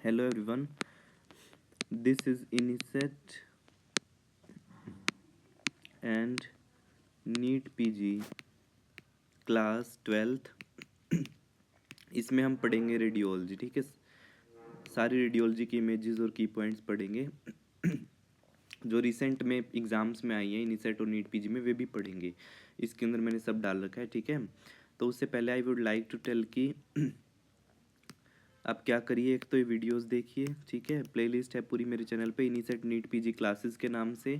Hello everyone, this is Inicet and NEET PG class 12th। इसमें हम पढ़ेंगे radiology. ठीक है, सारी रेडियोलॉजी की इमेजेस और की पॉइंट्स पढ़ेंगे जो रिसेंट में एग्ज़ाम्स में आई हैं इनिसेट और नीट पीजी में, वे भी पढ़ेंगे। इसके अंदर मैंने सब डाल रखा है। ठीक है, तो उससे पहले I would like to tell कि आप क्या करिए, एक तो ये वीडियोस देखिए। ठीक है, प्लेलिस्ट है पूरी मेरे चैनल पे इनिसेट नीट पीजी क्लासेस के नाम से।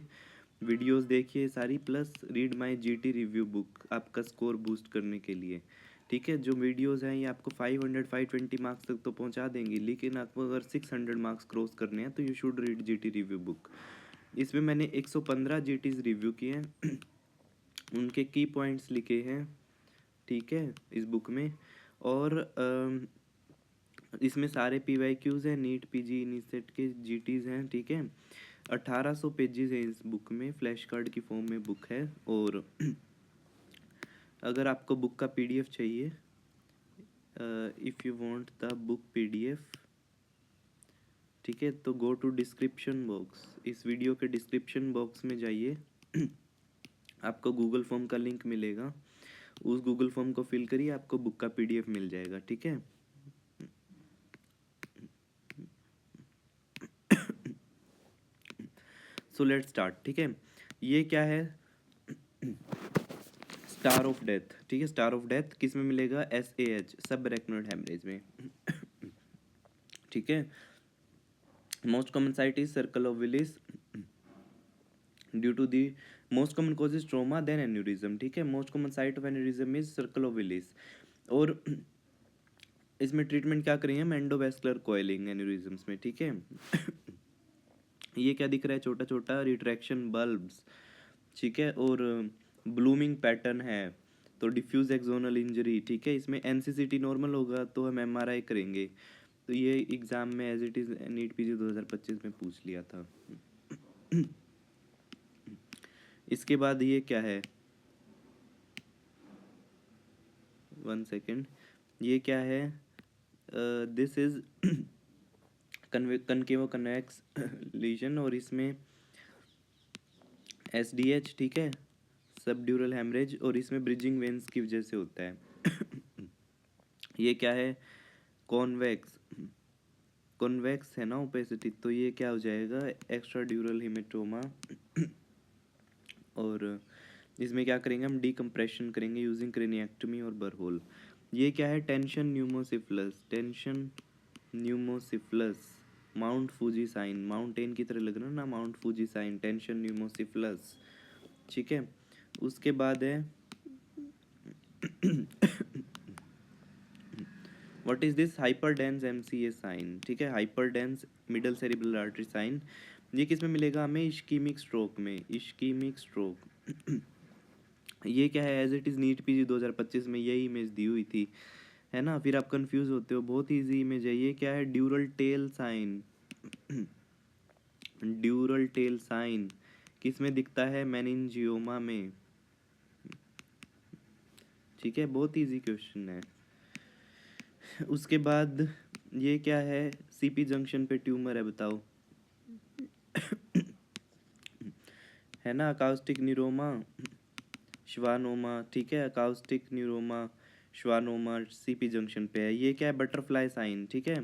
वीडियोस देखिए सारी, plus read my GT review book आपका स्कोर बूस्ट करने के लिए। ठीक है, जो वीडियोस हैं ये आपको 520 मार्क्स तक तो पहुंचा देंगी, लेकिन आपको अगर 600 मार्क्स क्रॉस करने हैं तो you should read GT review book. इसमें मैंने 115 जीटीज रिव्यू किए हैं उनके की पॉइंट्स लिखे हैं। ठीक है, इस बुक में। और इसमें सारे पीवाईक्यूज हैं, नीट पीजी इनिसेट के जीटीज हैं। ठीक है, 1800 पेजेस है इस बुक में, फ्लैश कार्ड की फॉर्म में बुक है। और अगर आपको बुक का पीडीएफ चाहिए, if you want the book PDF, ठीक है, तो गो टू डिस्क्रिप्शन बॉक्स। इस वीडियो के डिस्क्रिप्शन बॉक्स में जाइए आपको गूगल फॉर्म का लिंक मिलेगा, उस गूगल फॉर्म को फिल करिए, आपको बुक का पीडीएफ मिल जाएगा। ठीक है, सो लेट्स स्टार्ट। ठीक है, ये क्या है, स्टार ऑफ डेथ। ठीक है, स्टार ऑफ डेथ किस में मिलेगा, SAH सब रेक्नोइड हेमरेज में। ठीक है, most common site is circle of Willis due to the most common cause is trauma then aneurysm. ठीक है, most common site of aneurysm is circle of Willis. और इसमें ट्रीटमेंट क्या करेंगे हम, एंडोवेस्कुलर कॉइलिंग एन्यूरिज्म्स में। ठीक है, ये क्या दिख रहा है, छोटा छोटा रिट्रैक्शन बल्ब्स। ठीक है, और ब्लूमिंग पैटर्न है, तो डिफ्यूज एक्सोनल इंजरी। ठीक है, इसमें NCCT नॉर्मल होगा तो हम MRI करेंगे। तो ये एग्ज़ाम में as it is NEET PG 2025 में पूछ लिया था। इसके बाद ये क्या है, 1 सेकेंड, ये क्या है, दिस इज कनकेवो कन्वेक्स लीजन, और इसमें SDH। ठीक है, सबड्यूरल हेमरेज, और इसमें ब्रिजिंग वेन्स की वजह से होता है। ये क्या है, कॉन्वेक्स, कॉन्वेक्स है ना ओपेसिटी, तो ये क्या हो जाएगा, एक्स्ट्रा ड्यूरल हिमेटोमा। और इसमें क्या करेंगे हम, डीकम्प्रेशन करेंगे यूजिंग क्रेनिएक्टमी और बरहोल। ये क्या है, tension pneumocephalus, tension pneumocephalus, Mount Fuji sign, mountain की तरह लग रहा है ना, Mount Fuji sign, tension pneumocephalus. ठीक है, उसके बाद है what is this, hyper dense MCA sign. ठीक है, hyper dense middle cerebral artery sign, ये किस में मिलेगा हमें, इश्कीमिक स्ट्रोक में, इश्कीमिक स्ट्रोक। ये क्या है, as it is NEET PG 2025 में यही इमेज दी हुई थी, है ना, फिर आप कंफ्यूज होते हो, बहुत ईजी इमेज है। ये क्या है, dural tail sign, dural tail sign किस में दिखता है, मेनिंजियोमा में। ठीक है, बहुत इजी क्वेश्चन है। उसके बाद ये क्या है, CP जंक्शन पे ट्यूमर है, बताओ। है ना, अकाउस्टिक न्यूरोमा, श्वानोमा। ठीक है, अकाउस्टिक न्यूरोमा, श्वानोमा CP जंक्शन पे है। ये क्या है, बटरफ्लाई साइन। ठीक है,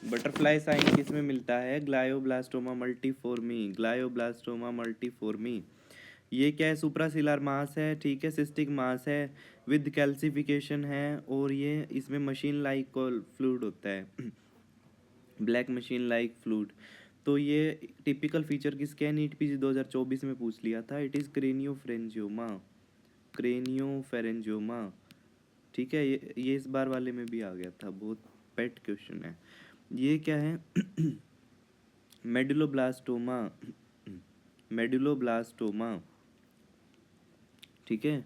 बटरफ्लाई साइन किस में मिलता है, ग्लायोब्लास्टोमा मल्टीफॉर्मी, ग्लायोब्लास्टोमा मल्टीफॉर्मी। ये क्या है, सुप्रासिलर मास है। ठीक है, सिस्टिक मास है विद कैल्सिफिकेशन है, और ये इसमें मशीन लाइक फ्लूइड होता है, ब्लैक मशीन लाइक फ्लूइड। तो ये टिपिकल फीचर किसके है, नीट पीजी 2024 में पूछ लिया था, इट इज़ क्रेनियोफेरेंजियोमा, क्रेनियोफेरेंजियोमा। ठीक है, ये इस बार वाले में भी आ गया था, बहुत पेट क्वेश्चन है। ये क्या है, मेडुलोब्लास्टोमा, मेडुलोब्लास्टोमा। ठीक है,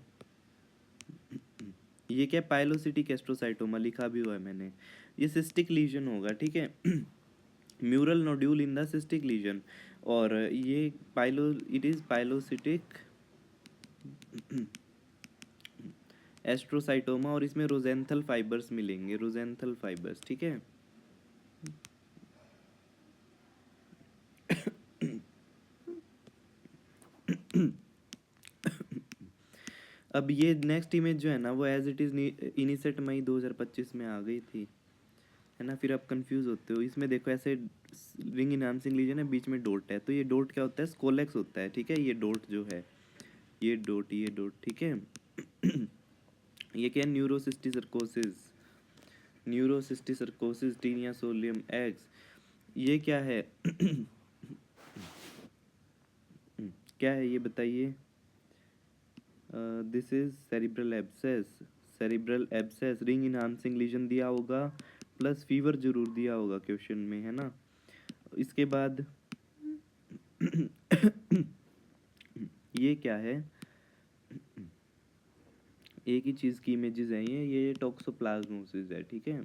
ये क्या, पाइलोसिटिक एस्ट्रोसाइटोमा लिखा भी हुआ है मैंने, ये सिस्टिक लीजन होगा। ठीक है, mural nodule in the cystic lesion, और ये pilo, it is pilocytic astrocytoma, और इसमें रोजेंथल फाइबर्स मिलेंगे, रोजेंथल फाइबर्स। ठीक है, अब ये नेक्स्ट इमेज जो है ना, वो एज इट इज़ इनिसेट मई 2025 में आ गई थी, है ना। फिर आप कंफ्यूज होते हो। इसमें देखो ऐसे रिंग इनहांसिंग लीजन है, बीच में डॉट है, तो ये डॉट क्या होता है? स्कोलेक्स होता है, ठीक है। ये डॉट जो है, ये डॉट, ठीक है। ये क्या है? न्यूरोसिस्टिसरकोसिस, न्यूरोसिस्टिसरकोसिस टीनिया सोलियम एक्स। ये क्या है? क्या है ये बताइए? This is cerebral abscess, cerebral abscess ring enhancing lesion दिया होगा, प्लस फीवर जरूर दिया होगा क्वेश्चन में, है ना। इसके बाद ये क्या है? एक ही चीज़ की इमेजेस हैं ये टोक्सोप्लाज्मोसिस है, ठीक है।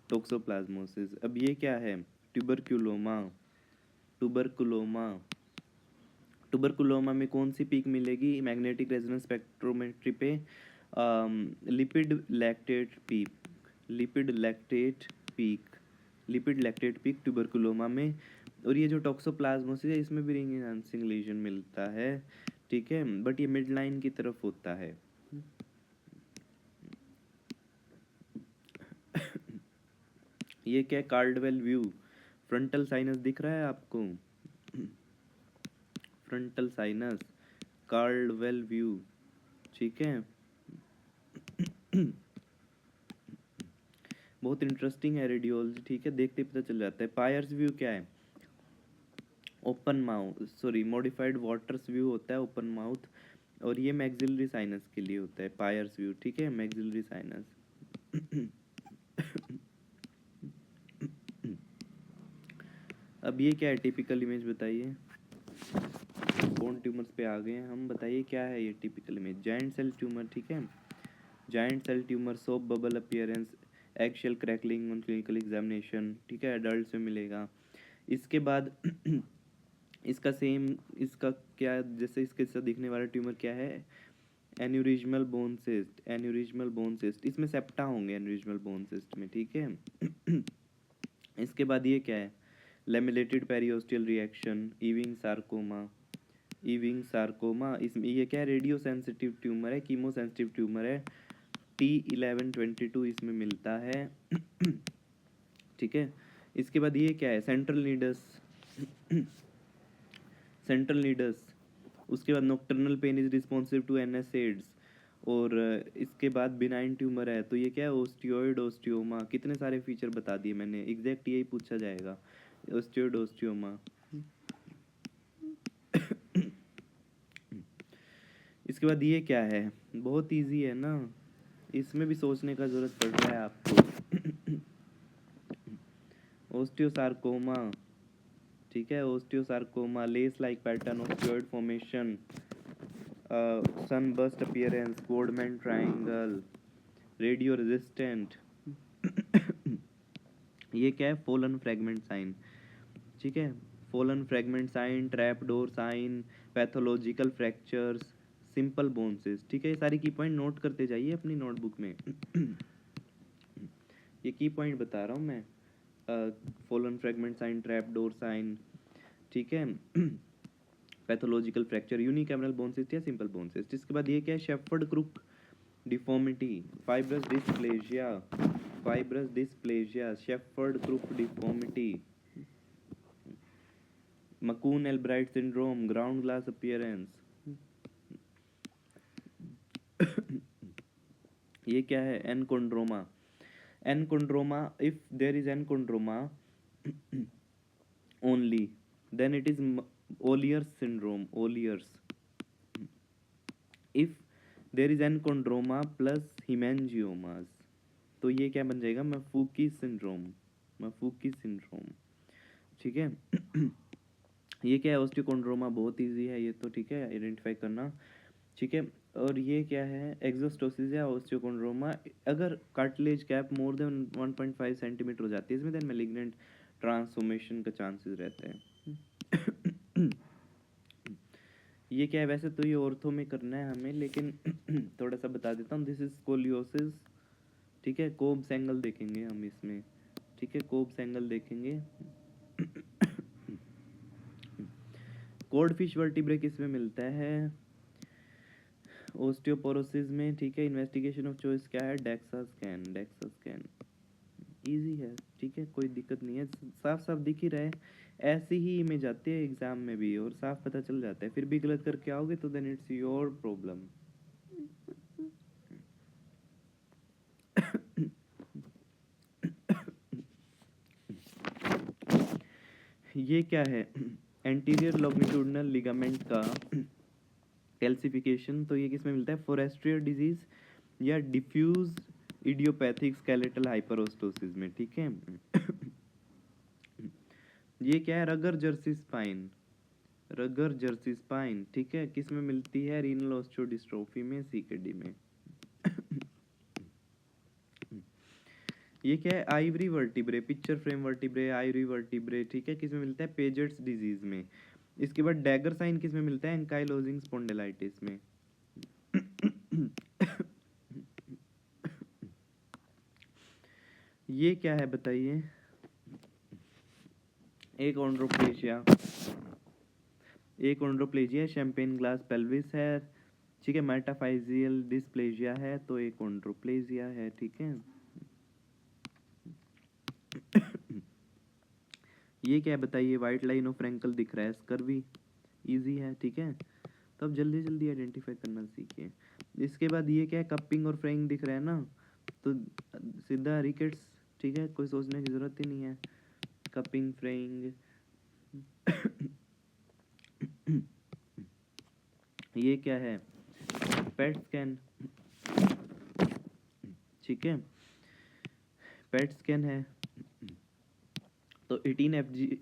टोक्सोप्लाज्मोसिस। अब ये क्या है? ट्यूबरक्यूलोमा, ट्यूबरकुलोमा। ट्यूबरकुलोमा में कौन सी पीक मिलेगी मैग्नेटिक रेजोनेंस स्पेक्ट्रोमेट्री पे? Lipid lactate peak, lipid lactate peak, lipid lactate peak tuberculoma में। और ये जो टॉक्सोप्लाज्मोसिस है, इसमें भी रिंग एनहांसिंग लीजन मिलता है, ठीक है, बट ये मिड लाइन की तरफ होता है। ये क्या? कार्डवेल व्यू, फ्रंटल साइनस दिख रहा है आपको? फ्रंटल साइनस, कार्डवेल व्यू, ठीक है। बहुत इंटरेस्टिंग है रेडियोलॉजी, ठीक है, देखते ही पता चल जाता है। पायर्स व्यू क्या है? Open mouth, sorry modified waters view होता है, ओपन माउथ। और ये मैक्सिलरी साइनस के लिए होता है पायर्स व्यू, ठीक है, मैक्सिलरी साइनस। अब ये क्या है? टिपिकल इमेज बताइए। बोन ट्यूमर्स पे आ गए हैं हम, बताइए क्या है ये typical image? Giant cell tumour, ठीक है, giant cell tumour, soap bubble appearance, egg shell crackling on clinical examination, ठीक है, एडल्ट में मिलेगा। इसके बाद इसका सेम, इसका क्या, जैसे इसके साथ दिखने वाला ट्यूमर क्या है? Aneurysmal bone cyst, aneurysmal bone cyst, इसमें सेप्टा होंगे एन्यूरिज्मल बोन सिस्ट में, ठीक है। इसके बाद ये क्या है? लेमिलेटेड पेरियोस्टियल रिएक्शन, इविंग सार्कोमा, इविंग सार्कोमा। इसमें ये क्या है? रेडियो सेंसिटिव ट्यूमर है, कीमो सेंसिटिव ट्यूमर है, T1122 इसमें मिलता है, ठीक है। इसके बाद ये क्या है? Central nidus, central nidus. उसके बाद nocturnal pain is responsive to NSAIDs। और इसके बाद बिनाइन ट्यूमर है, तो ये क्या है? ओस्टियोइड ओस्टियोमा। कितने सारे फीचर बता दिए मैंने, एग्जैक्ट यही पूछा जाएगा, ओस्टियोइड ओस्टियोमा। इसके बाद ये क्या है? बहुत इजी है ना, इसमें भी सोचने का जरूरत पड़ रहा है आपको। ओस्टियोसार्कोमा, ठीक है, osteosarcoma, lace like pattern, osteoid formation, sunburst appearance, Codman triangle, radio resistant. ये क्या है? फॉलन फ्रेगमेंट साइन, ठीक है, fallen fragment sign, trap door sign, pathological fractures, simple bone cysts, ठीक है। ये सारी की पॉइंट नोट करते जाइए अपनी नोटबुक में। ये की पॉइंट बता रहा हूँ मैं, fallen fragment sign, trap door sign, ठीक है। Pathological fracture, unicameral bone cyst या सिंपल बोन सिस्ट। इसके बाद ये क्या है? Shepherd crook deformity, fibrous dysplasia, fibrous dysplasia, shepherd crook deformity, McCune Albright syndrome, ground glass appearance. ये क्या है? Enchondroma, enchondroma, if there is enchondroma only, then it is Olier's syndrome, Olier's. If there is enchondroma plus hemangiomas, तो ये क्या बन जाएगा? मफूकी syndrome, मफूकी syndrome, ठीक है। ये क्या है? ऑस्टियोकोंड्रोमा, बहुत इजी है ये तो, ठीक है, आइडेंटिफाई करना, ठीक है। और ये क्या है? एक्सोस्टोसिस या ऑस्टियोकोंड्रोमा, अगर cartilage cap more than 1.5 centimetre हो जाती है इसमें, देन मैलिग्नेंट ट्रांसफॉर्मेशन का चांसेस रहते हैं। ये क्या है? वैसे तो ये ऑर्थो में करना है हमें, लेकिन थोड़ा सा बता देता हूँ। दिस इज स्कोलियोसिस, ठीक है, कोब्स एंगल देखेंगे हम इसमें, ठीक है, कोब्स एंगल देखेंगे। कोड फिश वर्टिब्रे किस में मिलता है? ओस्टियोपोरोसिस में, ठीक है। इन्वेस्टिगेशन ऑफ चॉइस क्या है? DEXA scan, DEXA scan easy है, ठीक है, कोई दिक्कत नहीं है, साफ साफ दिख ही रहा है। ऐसी ही इमेज आती है एग्जाम में भी और साफ पता चल जाता है, फिर भी गलत करके आओगे तो देन इट्स योर प्रॉब्लम। ये क्या है? एंटीरियर लॉन्गिट्यूडिनल लिगामेंट का कैल्सिफिकेशन, तो ये किस में मिलता है? फोरेस्ट्रियर डिजीज या डिफ्यूज इडियोपैथिक स्केलेटल हाइपरोस्टोसिस में, ठीक है। ये क्या है? रगर जर्सी स्पाइन, रगर जर्सी स्पाइन, ठीक है, किस में मिलती है? रीनल ऑस्टियोडिस्ट्रोफी में, सीकेडी में। ये क्या है? Ivory vertebrae, picture frame vertebrae, Ivory vertebrae, ठीक है, किस में मिलता है? पेजेट्स डिजीज में। इसके बाद डैगर साइन किस में मिलता है? एंकाइलोजिंग स्पॉन्डिलाइटिस में। ये क्या है बताइए? एक ओंड्रोप्लेजिया, एक ओंड्रोप्लेजिया शैम्पेन ग्लास पेल्विस है, ठीक है। मेटाफाइजियल डिस्प्लेजिया है, तो एक ओंड्रोप्लेजिया है, ठीक है। ये क्या है बताइए? वाइट लाइन ऑफ फ्रैंकल दिख रहा है, स्कर्वी इजी है, ठीक है। तो अब जल्दी जल्दी आइडेंटिफाई करना सीखिए। इसके बाद ये क्या है? कपिंग और फ्रेइंग दिख रहा है ना, तो सीधा रिकेट्स, ठीक है, कोई सोचने की जरूरत ही नहीं है। कपिंग, फ्रेइंग। ये क्या है? पेट स्कैन, ठीक है, पेट स्कैन है। तो 18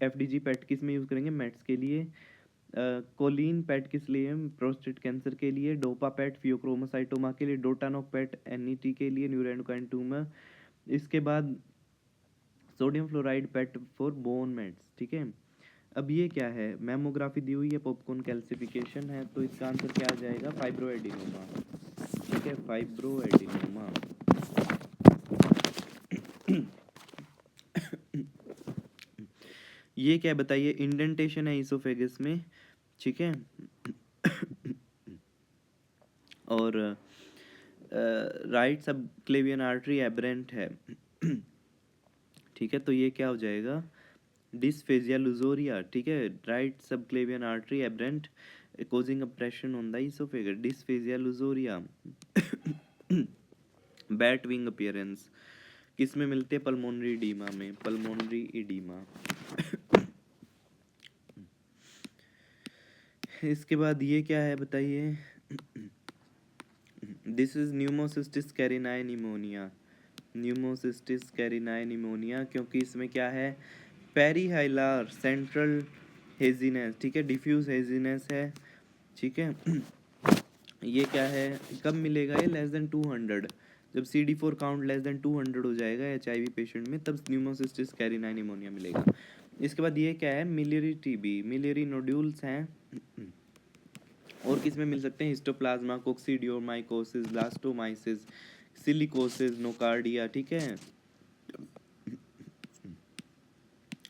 FDG पेट किस में यूज करेंगे? मेट्स के लिए। कोलिन पेट किस लिए? प्रोस्टेट कैंसर के लिए। डोपा पेट फियोक्रोमोसाइटोमा के लिए। डोटानोक पेट NET के लिए, न्यूरोएंडोक्राइन ट्यूमर। इसके बाद sodium fluoride PET for bone mets, ठीक है। अब ये क्या है? मैमोग्राफी दी हुई है, पॉपकॉर्न कैल्सिफिकेशन है, तो इसका आंसर क्या आ जाएगा? फाइब्रोएडिनोमा, ठीक है, फाइब्रोएडिनोमा। ये क्या बताइए? इंडेंटेशन है इसोफेगस में, ठीक है। और right subclavian artery aberrant है, ठीक है। तो ये क्या हो जाएगा? डिस्फेजिया लुजोरिया, ठीक है। Right subclavian artery aberrant causing oppression on the esophagus, dysphagia lusoria। Bat wing appearance किस में मिलते हैं? पल्मोनरी इडीमा में, पल्मोनरी इडीमा। इसके बाद ये क्या है बताइए? This is pneumocystis carinii pneumonia, pneumocystis carinii pneumonia, क्योंकि इसमें क्या है? पेरीहाइलार सेंट्रल हेजीनेस, ठीक है, डिफ्यूज हेजीनेस है, ठीक है। ये क्या है? कब मिलेगा ये? लेस देन 200, जब CD4 काउंट लेस देन 200 हो जाएगा HIV पेशेंट में, तब न्यूमोसिस्टिस कैरिनाई निमोनिया मिलेगा। इसके बाद ये क्या है? मिलियरी TB, मिलियरी नोड्यूल्स हैं। और किस में मिल सकते हैं? हिस्टोप्लाज्मा, कोक्सीडियोमाइकोसिस, ब्लास्टोमाइसिस, सिलिकोसिस, नोकार्डिया, ठीक है।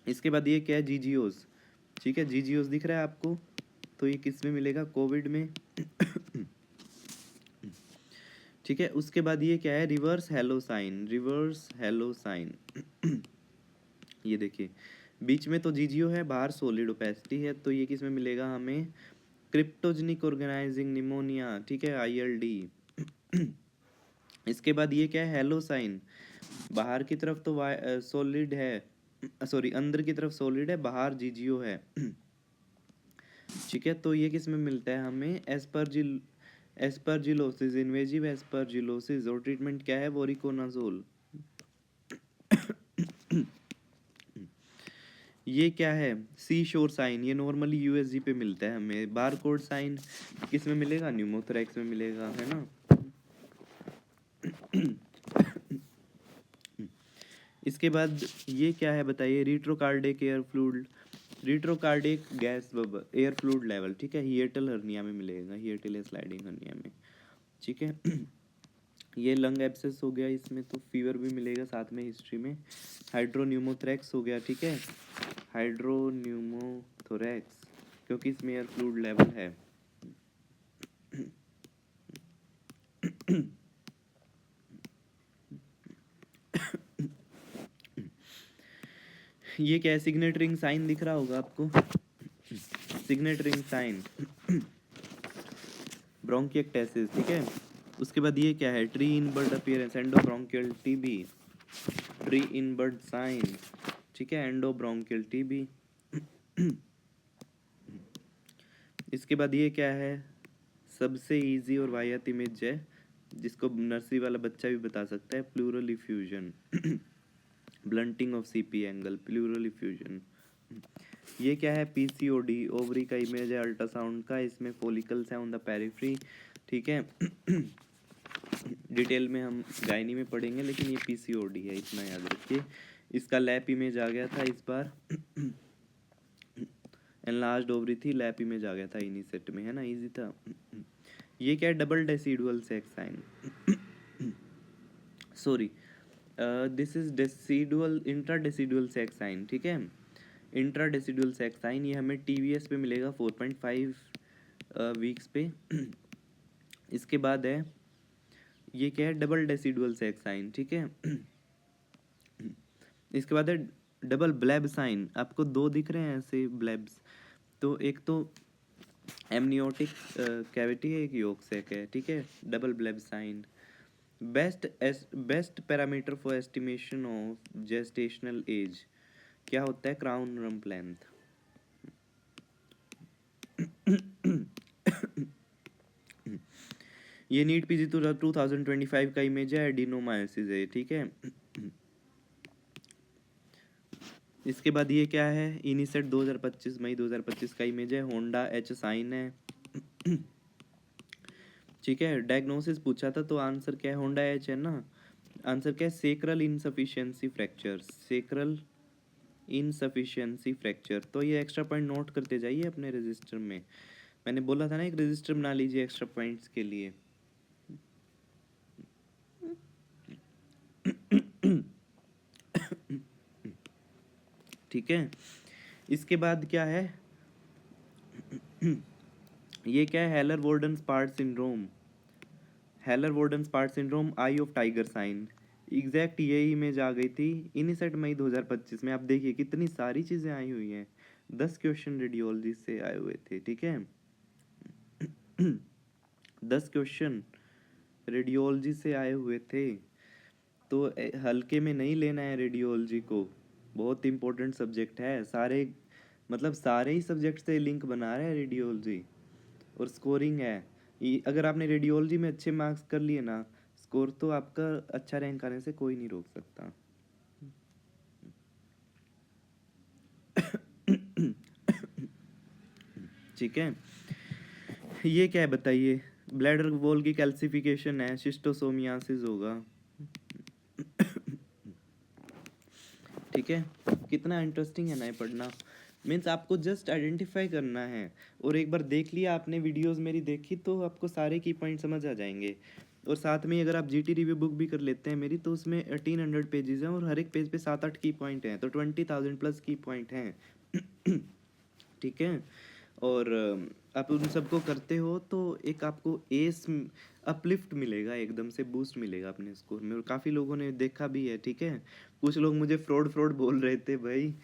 इसके बाद ये क्या है? जीजीओस, ठीक है, जीजीओस दिख रहा है आपको, तो ये किस में मिलेगा? कोविड में। ठीक है। उसके बाद ये क्या है? Reverse halo sign, reverse halo sign. ये देखिए बीच में तो जीजीओ है, बाहर सोलिड ओपेसिटी है, तो ये किस में मिलेगा हमें? क्रिप्टोजेनिक ऑर्गेनाइजिंग निमोनिया, ठीक है, ILD। इसके बाद ये क्या है? हेलो साइन, बाहर की तरफ तो सॉलिड है, सॉरी अंदर की तरफ सॉलिड है, बाहर जीजीओ है, ठीक है। तो ये किस में मिलता है हमें? एस्परजिलोसिस, इन्वेजिव एस्परजिलोसिस, और ट्रीटमेंट क्या है? वोरिकोनाजोल। ये क्या है? सी शोर साइन, ये नॉर्मली USG पे मिलता है हमें। बारकोड साइन किस में मिलेगा? न्यूमोथोरैक्स में मिलेगा, है ना। इसके बाद ये क्या है बताइए? Retrocardiac air fluid, retrocardiac gas bubble air fluid level, ठीक है, हिएटल हर्निया में मिलेगा, हिएटल स्लाइडिंग हर्निया में, ठीक है। ये लंग एब्सेस हो गया, इसमें तो फीवर भी मिलेगा साथ में हिस्ट्री में। हाइड्रोन्यूमोथोरैक्स हो गया, ठीक है, हाइड्रोन्यूमोथोरैक्स, क्योंकि इसमें एयर फ्लूइड लेवल है। ये क्या है, सिग्नेट रिंग साइन दिख रहा होगा आपको, सिग्नेट रिंग साइन, ब्रोंकिएक्टेसिस, ठीक है। उसके बाद ये क्या है, tree in bud appearance, endobronchial TB, tree in bud sign, ठीक है, एंडोब्रोंकियल टीबी। इसके बाद ये क्या है, सबसे इजी और वाहियात इमेज है जिसको नर्सरी वाला बच्चा भी बता सकता है, pleural effusion, blunting of CP angle, pleural effusion. ये क्या है, पीसीओडी, ओवरी का इमेज है अल्ट्रासाउंड का, इसमें फॉलिकल्स हैं ऑन द पेरिफेरी, ठीक है। डिटेल में हम गायनी में पढ़ेंगे, लेकिन ये पीसीओडी है, इतना याद रखिए। इसका लैप इमेज आ गया था इस बार, एनलार्ज्ड ओवरी थी, लैप इमेज आ गया था इन्हीं सेट में, है ना, इजी था। ये क्या है, double decidual sac sign, sorry this is decidual, intra decidual sac sign, ठीक है, इंट्रा डेसिडुअल सेक्स साइन। ये हमें टीवीएस पे मिलेगा 4.5 वीक्स पे। इसके बाद है, ये क्या है, डबल डेसिडुअल सेक्स साइन, ठीक है। इसके बाद है डबल ब्लैब साइन, आपको दो दिख रहे हैं ऐसे ब्लैब्स, तो एक तो एमनियोटिक कैविटी है, एक योक सैक है, ठीक है, double bleb sign. Best parameter for estimation of gestational age क्या होता है, क्राउन रम्प लेंथ। ये नीट पीजी 2025 का इमेज है, एडिनोमायोसिस है, ठीक है। इसके बाद ये क्या है, इनिसेट 2025, मई 2025 का इमेज है, होंडा एच साइन है, ठीक है। डायग्नोसिस पूछा था तो आंसर क्या है, होंडा एच है ना, आंसर क्या है, sacral insufficiency fracture, sacral insufficiency fracture. तो ये एक्स्ट्रा पॉइंट नोट करते जाइए अपने रजिस्टर में, मैंने बोला था ना एक रजिस्टर बना लीजिए एक्स्ट्रा पॉइंट्स के लिए। ठीक है, इसके बाद क्या है, ये क्या है, Heller wardens part syndrome, Heller wardens part syndrome, eye of tiger sign, exact यही इमेज आ गई थी इनिसेट मई 2025 में। आप देखिए कितनी सारी चीजें आई हुई हैं, 10 क्वेश्चन रेडियोलॉजी से आए हुए थे, ठीक है। 10 क्वेश्चन रेडियोलॉजी से आए हुए थे, तो हल्के में नहीं लेना है रेडियोलॉजी को, बहुत इंपॉर्टेंट सब्जेक्ट है, सारे मतलब सारे ही सब्जेक्ट से लिंक बना रहा है रेडियोलॉजी, और स्कोरिंग है। अगर आपने रेडियोलॉजी में अच्छे मार्क्स कर लिए ना, स्कोर तो आपका अच्छा रैंक आने से कोई नहीं रोक सकता। ठीक है, ये क्या है बताइए, ब्लैडर वॉल की कैल्सिफिकेशन है, शिस्टोसोमियासिस होगा, ठीक है। कितना इंटरेस्टिंग है ना ये पढ़ना, मीन्स आपको जस्ट आइडेंटिफाई करना है, और एक बार देख लिया आपने वीडियोस मेरी देखी तो आपको सारे की पॉइंट समझ आ जाएंगे। और साथ में अगर आप जीटी रिव्यू बुक भी कर लेते हैं मेरी, तो उसमें 1800 पेजेस हैं, और हर एक पेज पे 7-8 की पॉइंट हैं, तो 20,000 प्लस की पॉइंट हैं। ठीक है, और आप उन सबको करते हो तो एक आपको एस अपलिफ्ट मिलेगा, एकदम से बूस्ट मिलेगा अपने स्कोर में, और काफ़ी लोगों ने देखा भी है, ठीक है। कुछ लोग मुझे फ्रॉड फ्रॉड बोल रहे थे भाई,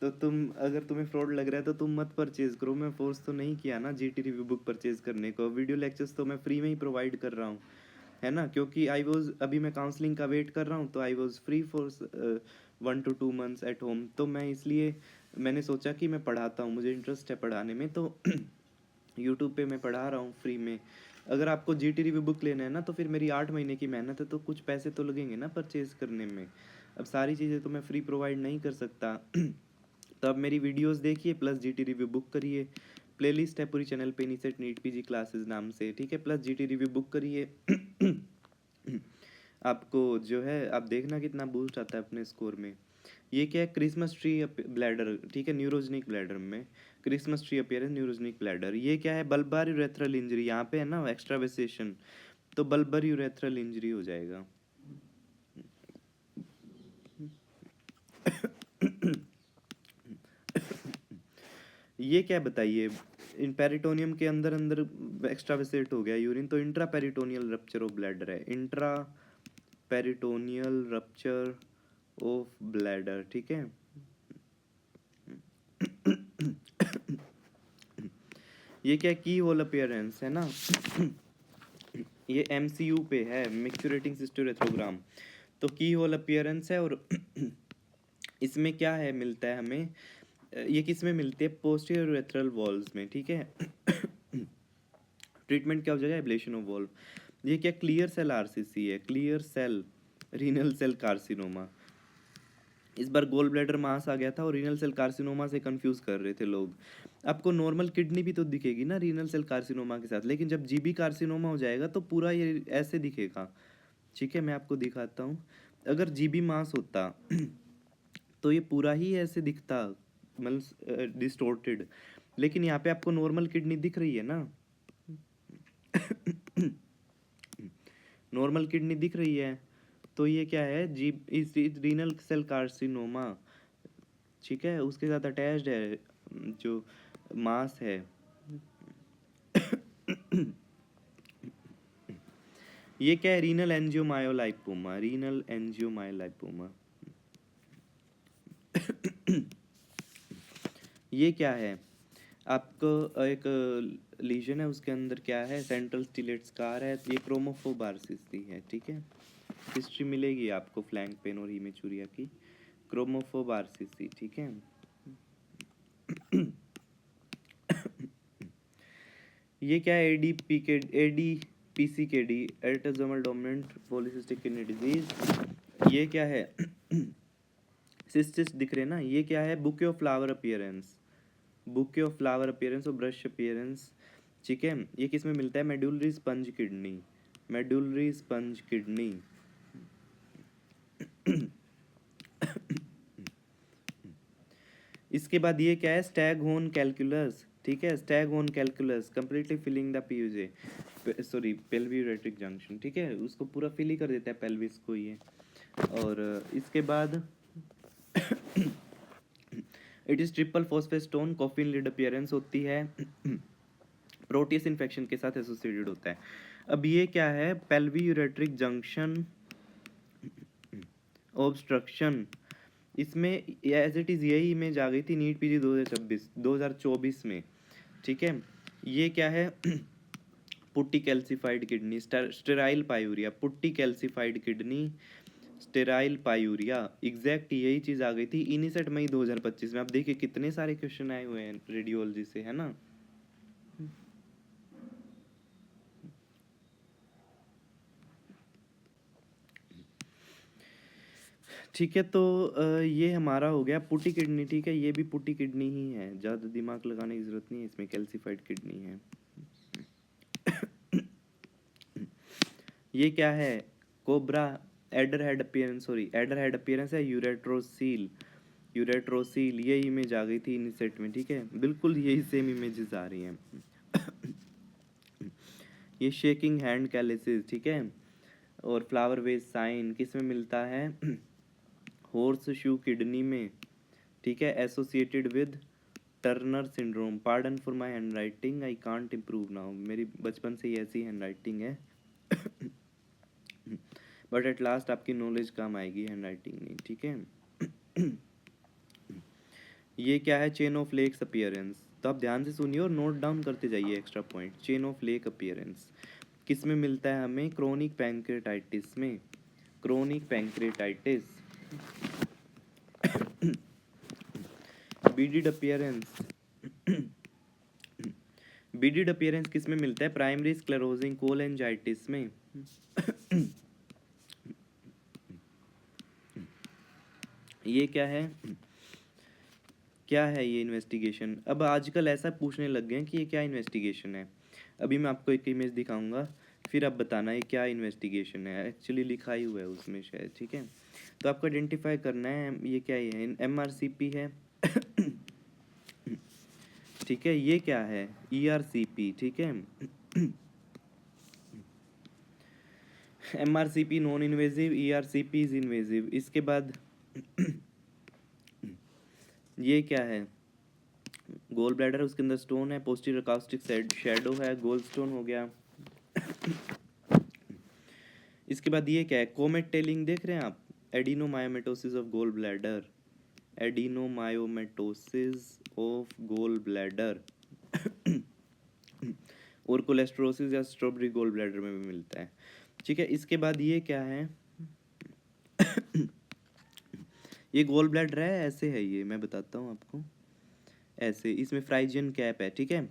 तो तुम अगर तुम्हें फ्रॉड लग रहा है तो तुम मत परचेज करो, मैं फोर्स तो नहीं किया ना जीटी रिव्यू बुक परचेज करने को, वीडियो लेक्चर्स तो मैं फ्री में ही प्रोवाइड कर रहा हूँ, है ना, क्योंकि आई वॉज अभी मैं काउंसलिंग का वेट कर रहा हूँ, तो I was free for 1 to 2 months at home, तो मैं इसलिए मैंने सोचा कि मैं पढ़ाता हूँ, मुझे इंटरेस्ट है पढ़ाने में, तो यूट्यूब पे मैं पढ़ा रहा हूँ फ्री में। अगर आपको जीटी रिव्यू बुक लेना है ना, तो फिर मेरी 8 महीने की मेहनत है, तो कुछ पैसे तो लगेंगे ना परचेज करने में, अब सारी चीज़ें तो मैं फ्री प्रोवाइड नहीं कर सकता। तो अब मेरी वीडियोस देखिए प्लस जीटी रिव्यू बुक करिए, प्लेलिस्ट है पूरी चैनल पे नीसेट नीट पीजी क्लासेस नाम से, ठीक है, प्लस जीटी रिव्यू बुक करिए। आपको जो है आप देखना कितना बूस्ट आता है अपने स्कोर में। ये क्या है, क्रिसमस ट्री ब्लैडर, ठीक है, न्यूरोजेनिक ब्लैडर में Christmas tree appearance neurogenic bladder. ये क्या है, बल्बार यूरेथ्रल इंजरी, यहाँ पे है ना एक्स्ट्रावेसेशन, तो बल्बर यूरेथ्रल इंजरी हो जाएगा। ये क्या बताइए, इन पेरिटोनियम के अंदर अंदर एक्स्ट्रा वेसेट हो गया यूरिन, तो intraperitoneal rupture of bladder है, intraperitoneal rupture of bladder, ठीक है। ये क्या की होल अपीयरेंस है ना, ये MCU पे है, मिक्चुरेटिंग सिस्टोरेथ्रोग्राम, तो की होल अपीयरेंस है। और इसमें क्या है मिलता है हमें, ये किस में मिलती है, पोस्टीरियर यूरेथ्रल वॉल्व्स में, ठीक है। ट्रीटमेंट क्या हो जाएगा, एब्लेशन ऑफ वॉल्व। ये क्या क्लियर सेल RCC है, clear cell renal cell carcinoma. इस बार गोल ब्लैडर मास आ गया था और रीनल सेल कार्सिनोमा से कंफ्यूज कर रहे थे लोग। आपको नॉर्मल किडनी भी तो दिखेगी ना रीनल सेल कार्सिनोमा के साथ, लेकिन जब GB कार्सिनोमा हो जाएगा तो पूरा ये ऐसे दिखेगा, ठीक है। मैं आपको दिखाता हूँ, अगर GB मास होता तो ये पूरा ही ऐसे दिखता, मतलब डिस्टोर्टेड, लेकिन यहाँ पे आपको नॉर्मल किडनी दिख रही है ना, नॉर्मल किडनी दिख रही है, तो ये क्या है, जी इस रीनल सेल कार्सिनोमा, ठीक है, उसके साथ अटैच्ड है जो मास है। ये क्या है, रीनल एंजियोमायोलाइपोमा, रीनल एंजियोमायोलाइपोमा। ये क्या है, आपको एक लीजन है, उसके अंदर क्या है, सेंट्रल स्टिलेट स्कार है, ये क्रोमोफोबार्सिस है, ठीक है। हिस्ट्री मिलेगी आपको फ्लैंक पेन और हीमेचूरिया की, क्रोमोफोबार्सिस, ठीक है। ये क्या है, ADPCKD, autosomal dominant polycystic kidney disease. ये क्या है, सिस्टिस दिख रहे ना, ये क्या है, bouquet of flower appearance, bouquet of flower appearance और ब्रश अपीयरेंस, ठीक है। ये किस में मिलता है, medullary sponge kidney, medullary sponge kidney. इसके बाद ये क्या है, स्टैगहोर्न कैलकुलस, ठीक है, staghorn calculus completely filling the PUJ, sorry pelviureteric junction, ठीक है, उसको पूरा फिल ही कर देता है पेल्विस को ये। और इसके बाद it is triple phosphate coffin lid appearance होती है, प्रोटीस इन्फेक्शन के साथ एसोसिएटेड होता है। अब ये क्या है, पेल्वियोरेट्रिक जंक्शन ऑब्स्ट्रक्शन, इसमें एज इट इज़ यही इमेज आ गई थी नीट PG 2024 में, ठीक है। ये क्या है, putty calcified kidney, sterile पायूरिया, putty calcified kidney, sterile पायूरिया, exact यही चीज़ आ गई थी इनिसेट मई 2025 में। आप देखिए कितने सारे क्वेश्चन आए हुए हैं रेडियोलॉजी से, है ना। ठीक है, तो ये हमारा हो गया पुट्टी किडनी, ठीक है, ये भी पुट्टी किडनी ही है, ज़्यादा दिमाग लगाने की ज़रूरत नहीं है, इसमें कैल्सिफाइड किडनी है। ये क्या है, cobra adder head appearance, sorry adder head appearance है, यूरेट्रोसील, यूरेट्रोसील, ये इमेज आ गई थी इन सेट में, ठीक है, बिल्कुल यही सेम इमेजेस आ रही हैं। ये शेकिंग हैंड कैलिसिस, ठीक है, और फ्लावर वेज साइन किस में मिलता है, हॉर्स शू किडनी में, ठीक है, associated with Turner syndrome. Pardon for my hand writing, I can't improve now, मेरी बचपन से ही ऐसी हैंड राइटिंग है, बट एट लास्ट आपकी नॉलेज काम आएगी, हैंड राइटिंग नहीं, ठीक है। ये क्या है, चेन ऑफ लेक्स अपीयरेंस, तो आप ध्यान से सुनिए और नोट डाउन करते जाइए extra point. Chain of lake appearance किस में मिलता है हमें, क्रोनिक पैंक्रेटाइटिस में, chronic pancreatitis. Beaded appearance, beaded appearance किस में मिलता है, प्राइमरी स्क्लेरोजिंग कोलेंजाइटिस में। ये क्या है, क्या है ये इन्वेस्टिगेशन, अब आजकल ऐसा पूछने लग गए हैं कि ये क्या इन्वेस्टिगेशन है। अभी मैं आपको एक इमेज दिखाऊंगा, फिर आप बताना ये क्या इन्वेस्टिगेशन है, एक्चुअली लिखा ही हुआ है उसमें शायद, ठीक है। तो आपको आइडेंटिफाई करना है ये क्या है, MRCP है, ठीक है, ये क्या है, ERCP, ठीक है। MRCP non invasive, ERCP is invasive. इसके बाद ये क्या है, गोल ब्लैडर, उसके अंदर स्टोन है, पोस्टीरियर कास्टिक शैडो है, गोल स्टोन हो गया। इसके बाद ये क्या है, कोमेट टेलिंग देख रहे हैं आप, adenomyomatosis of gall bladder, adenomyomatosis of gall bladder और कोलेस्ट्रोसिस या स्ट्रॉबेरी गोल ब्लैडर में भी मिलता है, ठीक है। इसके बाद ये क्या है, ये गोल ब्लैडर है, ऐसे है, ये मैं बताता हूँ आपको, ऐसे, इसमें फ्राइजियन कैप है, ठीक है।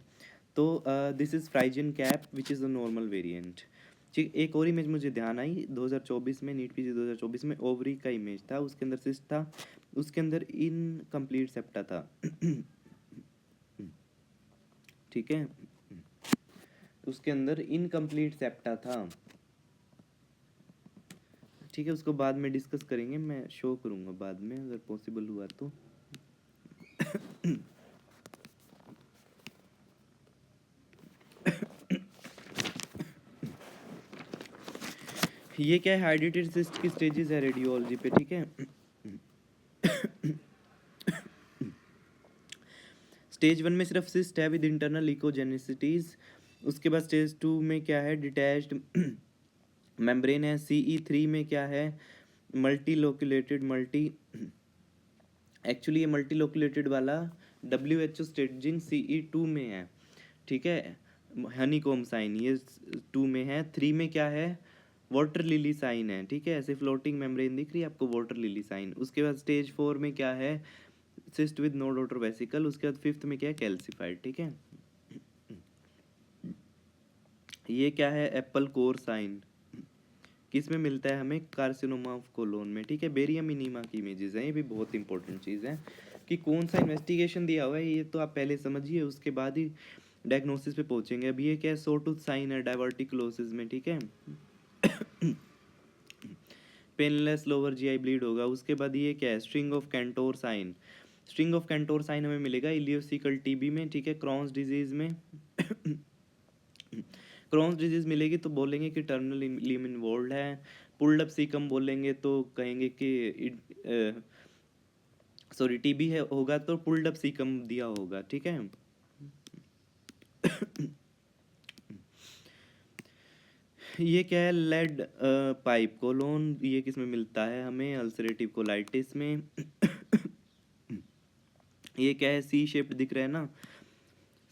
तो this is Friesian cap which is the normal variant, ठीक। एक और इमेज मुझे ध्यान आई 2024 में, नीट पीजी 2024 में ओवरी का इमेज था, उसके अंदर सिस्ट था, उसके अंदर इनकम्प्लीट सेप्टा था, ठीक है, उसके अंदर इनकम्प्लीट सेप्टा था, ठीक है। उसको बाद में डिस्कस करेंगे, मैं शो करूँगा बाद में अगर पॉसिबल हुआ तो। ये क्या है, हाइड्रेटेड सिस्ट की स्टेजेस है रेडियोलॉजी पे, ठीक है। स्टेज 1 में सिर्फ सिस्ट है विद इंटरनल इकोजेनिसिटीज। उसके बाद स्टेज 2 में क्या है, डिटैच्ड मेम्ब्रेन है। CE3 में क्या है, एक्चुअली ये मल्टीलोकुलेटेड वाला WHO स्टेजिंग CE2 में है, ठीक है। हनीकॉम साइन ये 2 में है। 3 में क्या है, वाटर लिली साइन है, ठीक है, ऐसे फ्लोटिंग मेम्ब्रेन दिख रही है आपको, वाटर लिली साइन। उसके बाद स्टेज 4 में क्या है, cyst with no daughter vesicle. उसके बाद 5th में क्या है, कैल्सिफाइड, ठीक है। ये क्या है, एप्पल कोर साइन, किस में मिलता है हमें, कार्सिनोमा ऑफ कोलोन में, ठीक है। बेरियम इनीमा की इमेजेस हैं, ये भी बहुत इंपॉर्टेंट चीज़ है कि कौन सा इन्वेस्टिगेशन दिया हुआ है, ये तो आप पहले समझिए, उसके बाद ही डायग्नोसिस पे पहुंचेंगे। अभी ये क्या है, सोटूथ साइन है डायवर्टिकुलोसिस में, ठीक है। पेनलेस लोअर जीआई ब्लीड होगा। उसके बाद ये क्या है, string of Kantor sign, string of Kantor sign हमें मिलेगा इलियोसिकल टीबी में, ठीक है, क्रॉन्स डिजीज में। क्रॉन्स डिजीज मिलेगी तो बोलेंगे कि टर्मिनल लिम इन्वॉल्व है। पुल्ड अप सीकम बोलेंगे तो कहेंगे कि सॉरी टीबी है होगा तो पुल्ड अप सीकम दिया होगा, ठीक है। ये क्या है, लेड पाइप कोलोन, ये किस में मिलता है हमें, अल्सरेटिव कोलाइटिस में। ये क्या है, सी शेप्ड दिख रहा है ना,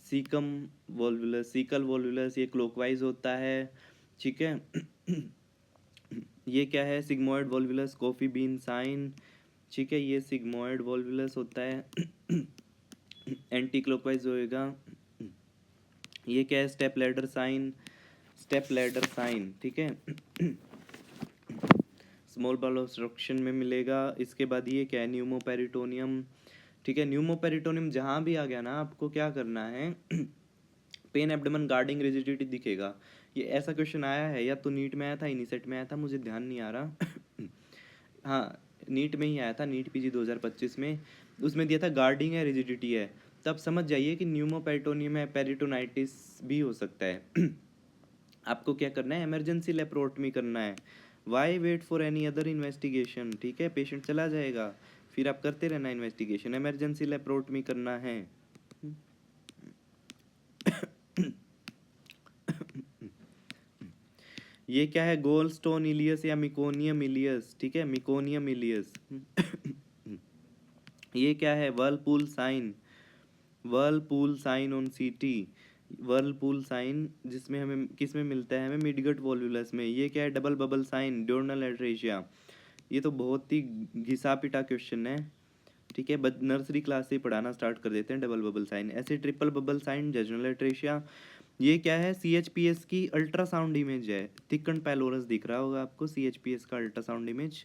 सीकम वॉल्वुलस, सीकल वॉल्वुलस, ये क्लॉकवाइज होता है, ठीक है। ये क्या है, sigmoid volvulus, coffee bean sign, ठीक है, ये सिग्मोइड वॉल्वुलस होता है, एंटी क्लॉकवाइज होएगा। ये क्या है, step ladder sign, step ladder sign, ठीक है, स्मॉल बॉल ऑब्स्ट्रक्शन में मिलेगा। इसके बाद ये क्या है, न्यूमोपेरिटोनियम, ठीक है। न्यूमोपेरिटोनियम जहाँ भी आ गया ना, आपको क्या करना है, पेन एब्डोमेन गार्डिंग रिजिडिटी दिखेगा। ये ऐसा क्वेश्चन आया है, या तो नीट में आया था, इनिसेट में आया था, मुझे ध्यान नहीं आ रहा। हाँ, नीट में ही आया था, नीट पीजी 2025 में, उसमें दिया था गार्डिंग है, रिजिडिटी है। तब समझ जाइए कि न्यूमोपेरिटोनियम है, पेरिटोनाइटिस भी हो सकता है। आपको क्या करना है, इमरजेंसी लेप्रोटमी करना है। Why wait for any other investigation, ठीक है, पेशेंट चला जाएगा, फिर आप करते रहना इन्वेस्टिगेशन, इमरजेंसी लेप्रोटमी करना है। ये क्या है, गोल स्टोन इलियस या मिकोनियम इलियस, ठीक है, मिकोनियम इलियस। ये क्या है, whirlpool sign, whirlpool sign on CT, whirlpool sign जिसमें हमें किस में मिलता है, हमें मिडगट वॉल्वुलस में। ये क्या है, डबल बबल साइन, ड्यूरनल एट्रेशिया। ये तो बहुत ही घिसा पिटा क्वेश्चन है, ठीक है, नर्सरी क्लास से ही पढ़ाना स्टार्ट कर देते हैं डबल बबल साइन। ऐसे triple bubble sign, jejunal atresia. ये क्या है, CHPS की अल्ट्रासाउंड इमेज है, थिकन पैलोरस दिख रहा होगा आपको, CHPS का अल्ट्रासाउंड इमेज।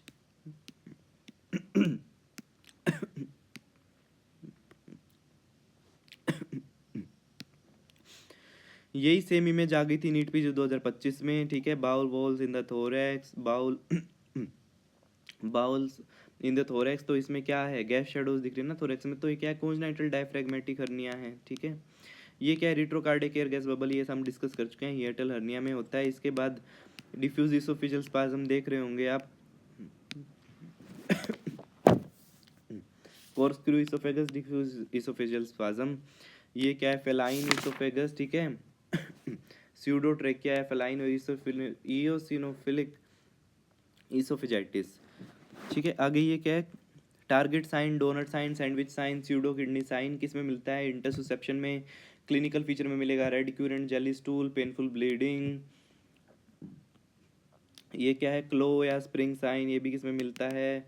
यही सेम इमेज आ गई थी नीट पीजी 2025 में, ठीक है। Bowel walls in the thorax, bowels in the thorax, तो इसमें क्या है, गैस शेडोज दिख रही है ना थोरैक्स में, तो ये क्या है, कॉन्जेनिटल डायफ्रैग्मेटिक हर्निया है, ठीक है। ये क्या है, रिट्रोकार्डिक एयर गैस बबल, ये हम डिस्कस कर चुके हैं, हिएटल हर्निया में होता है। इसके बाद डिफ्यूज इसोफेजियल स्पाज्म देख रहे होंगे आप, कोर्स्क्रू इसोफेगस, डिफ्यूज इसोफेजियल स्पाज्म। ये क्या है, फेलाइन इसोफेगस, ठीक है। स्यूडोट्रेकिया है, फेलाइन और इयोसिनोफिलिक इसोफेजाइटिस, ठीक है। आगे ये क्या है, target sign, donut sign, sandwich sign, pseudo kidney sign किस में मिलता है, इंटरसेप्शन में। क्लिनिकल फीचर में मिलेगा रेडिक्यूरेंट जेली स्टूल, पेनफुल ब्लीडिंग। ये क्या है, क्लो या स्प्रिंग साइन, ये भी किस में मिलता है,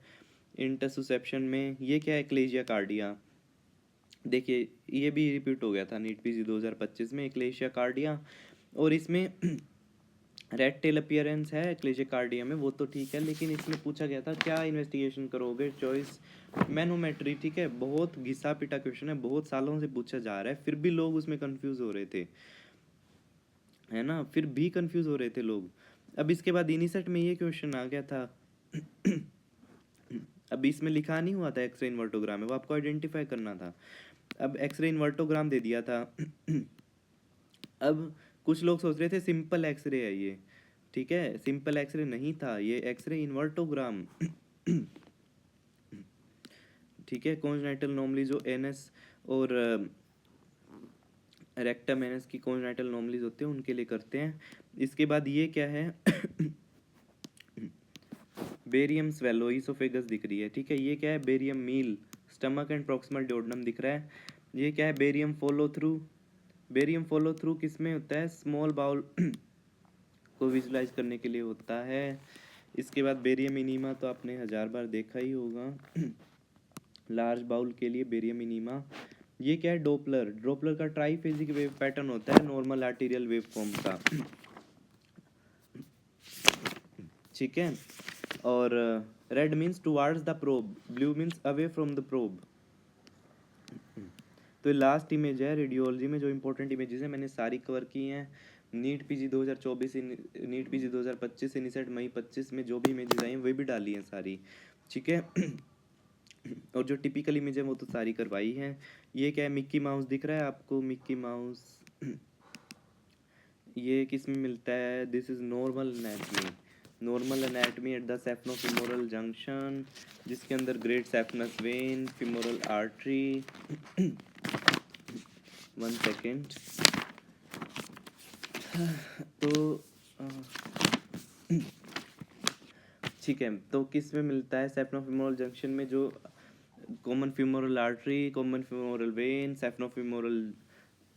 इंटरसेप्शन में। ये क्या है, क्लेजिया कार्डिया, देखिए ये भी रिपीट हो गया था नीट पीजी 2025 में, क्लेशिया कार्डिया। और इसमें रेड टेल अपीयरेंस है क्लेशिया कार्डिया में, वो तो ठीक है, लेकिन इसमें पूछा गया था क्या इन्वेस्टिगेशन करोगे, चॉइस मैनोमेट्री, ठीक है। बहुत घिसा पिटा क्वेश्चन है, बहुत सालों से पूछा जा रहा है, फिर भी लोग उसमें कंफ्यूज हो रहे थे, है ना, फिर भी कंफ्यूज हो रहे थे लोग। अब इसके बाद इनिसेट में ये क्वेश्चन आ गया था। अब इसमें लिखा नहीं हुआ था एक्सरे इन्वर्टोग्राम में, वो आपको आइडेंटिफाई करना था। अब एक्सरे इन्वर्टोग्राम दे दिया था। अब कुछ लोग सोच रहे थे सिंपल एक्सरे है ये, ठीक है, सिंपल एक्सरे नहीं था, ये एक्सरे इन्वर्टोग्राम। ठीक है, कॉन्जेनिटल नॉर्मली जो एनएस और रेक्टम एनएस की कॉन्जेनिटल नॉर्मलीज होते हैं उनके लिए करते हैं। इसके बाद ये क्या है, बेरियम स्वेलो इसोफेगस दिख रही है, ठीक है। ये क्या है, barium meal, stomach and proximal duodenum दिख रहा है। ये क्या है, barium follow through, barium follow through किस में होता है, स्मॉल बाउल को विजुलाइज करने के लिए होता है। इसके बाद बेरियम इनीमा तो आपने 1000 बार देखा ही होगा। लार्ज बाउल के लिए बेरियम इनीमा। ये क्या है, डोपलर, डोपलर का ट्राइफेजिक वेव पैटर्न होता है नॉर्मल आर्टीरियल वेव फॉर्म का, ठीक है। और red means towards the probe, blue means away from the probe. तो लास्ट इमेज है रेडियोलॉजी में, जो इंपॉर्टेंट इमेजेस हैं मैंने सारी कवर की हैं। नीट पीजी 2024, नीट पीजी 2025, इनिसेट मई 25 में जो भी इमेजेस आई हैं वही भी डाली हैं सारी, ठीक है। और जो टिपिकल इमेज है वो तो सारी करवाई हैं। ये क्या है, मिक्की माउस दिख रहा है आपको, मिक्की माउस। ये किस में मिलता है, this is normal anatomy, normal anatomy at the saphenofemoral junction, जिसके अंदर great saphenous vein, femoral artery. 1 second. तो ठीक है, तो किस में मिलता है, सेफनोफिमोरल जंक्शन में, जो common femoral artery, common femoral vein, saphenofemoral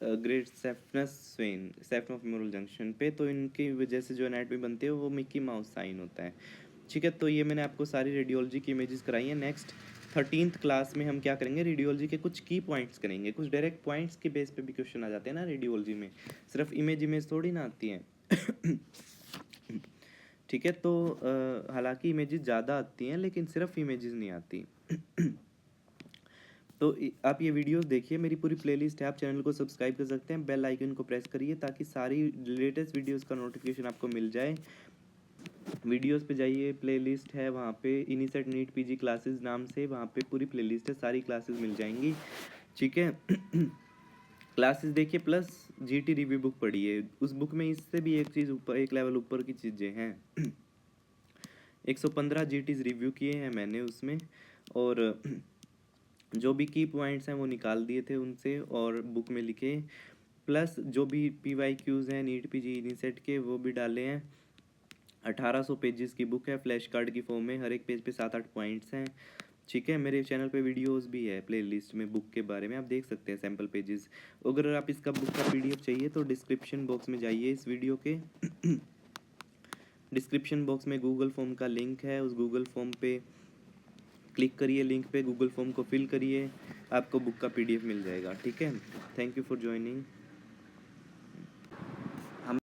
great saphenous vein, saphenofemoral junction पे। तो इनकी वजह से जो एनाटमी बनती है वो मिक्की माउस साइन होता है, ठीक है। तो ये मैंने आपको सारी रेडियोलॉजी की इमेजेस कराई हैं। नेक्स्ट 13th क्लास में हम क्या करेंगे, रेडियोलॉजी के कुछ की पॉइंट्स करेंगे, कुछ डायरेक्ट पॉइंट्स के बेस पे भी क्वेश्चन आ जाते हैं ना रेडियोलॉजी में, सिर्फ इमेज थोड़ी ना आती हैं। ठीक है, तो हालांकि इमेजेस ज़्यादा आती हैं लेकिन सिर्फ इमेजेस नहीं आती। तो आप ये वीडियोस देखिए, मेरी पूरी प्लेलिस्ट है, आप चैनल को सब्सक्राइब कर सकते हैं, बेल आइकन को प्रेस करिए ताकि सारी लेटेस्ट वीडियोस का नोटिफिकेशन आपको मिल जाए। वीडियोस पे जाइए, प्लेलिस्ट है वहाँ पे, इनिसेट नीट पीजी क्लासेस नाम से, वहाँ पे पूरी प्लेलिस्ट है, सारी क्लासेस मिल जाएंगी, ठीक है। क्लासेस देखिए प्लस जीटी रिव्यू बुक पढ़िए, उस बुक में इससे भी एक चीज़ ऊपर, एक लेवल ऊपर की चीज़ें हैं। 115 जीटीज रिव्यू किए हैं मैंने उसमें, और जो भी की पॉइंट्स हैं वो निकाल दिए थे उनसे और बुक में लिखे, प्लस जो भी PYQs हैं नीट पीजी इनिसेट के वो भी डाले हैं। 1800 पेजेस की बुक है, फ्लैश कार्ड की फॉर्म में, हर एक पेज पे 7-8 पॉइंट्स हैं, ठीक है। मेरे चैनल पे वीडियोस भी है प्लेलिस्ट में बुक के बारे में, आप देख सकते हैं सैम्पल पेजेस। अगर आप इसका बुक का PDF चाहिए तो डिस्क्रिप्शन बॉक्स में जाइए इस वीडियो के। डिस्क्रिप्शन बॉक्स में गूगल फॉर्म का लिंक है, उस गूगल फॉर्म पे क्लिक करिए, लिंक पे गूगल फॉर्म को फिल करिए, आपको बुक का PDF मिल जाएगा, ठीक है। Thank you for joining.